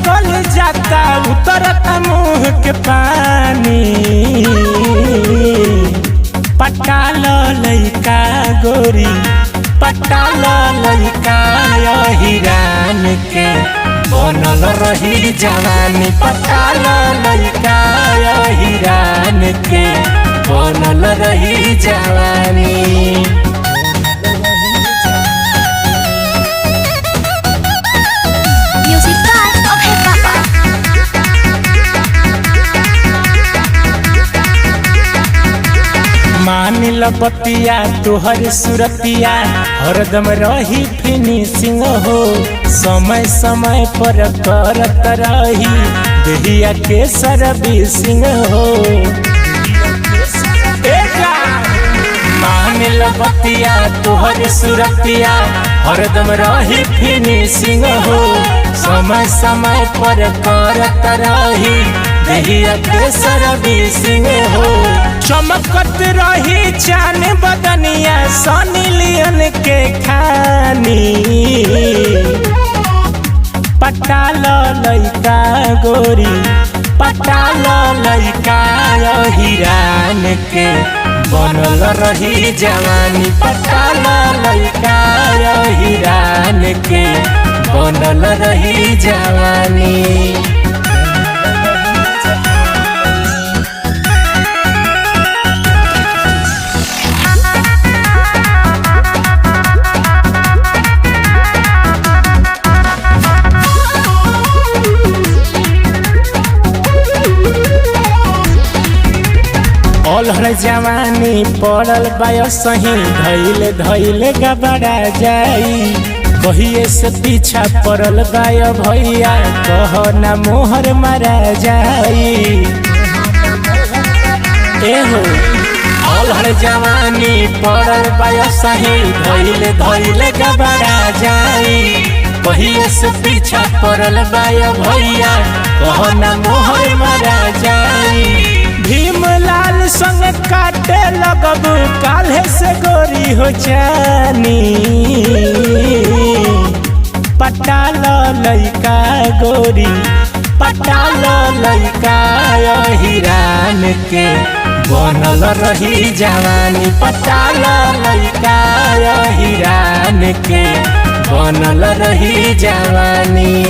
कल जाता उतरता मुँह के पानी। पटाल लइका गोरी पटाल लइका हिरान के बनल रही जवानी। पटाल लइका हिरान के बनल रही जवानी। मानिल बतिया तोहर सुरतिया हरदम रही फिनिशिंग हो। समय समय पर करत रही देहिया के सर्विसिंग हो। मानिल बतिया तोहर सुरतिया हरदम रही फिनिशिंग हो। समय समय पर करत रही देहिया के सर्विसिंग हो। चमकत रही चान बदनिया सनी लियन के खानी। पटाल लइका गोरी पटाल लइका हिरान के बनल रही जवानी। पटाल लइका हिरान के बनल रही जवानी। अलहर जवानी पड़ल बाय सही धैल धैल गबड़ा जाई। कहिए से पीछा पड़ल बाय भैया कह न मोहर मारा जाई। एहो अलहर जवानी पड़ल बाय सही धैल धैल गबड़ा जाई। कहिए से पीछा पड़ल बाय भैया कह न मोहर मारा जाई। भीमलाल संग काटे लगबू काल्हे से गोरी हो जानी। पटाल लइका गोरी पटाल लइका हिरान के बनल रही जवानी। पटाल लइका हिरान के बनल रही जवानी।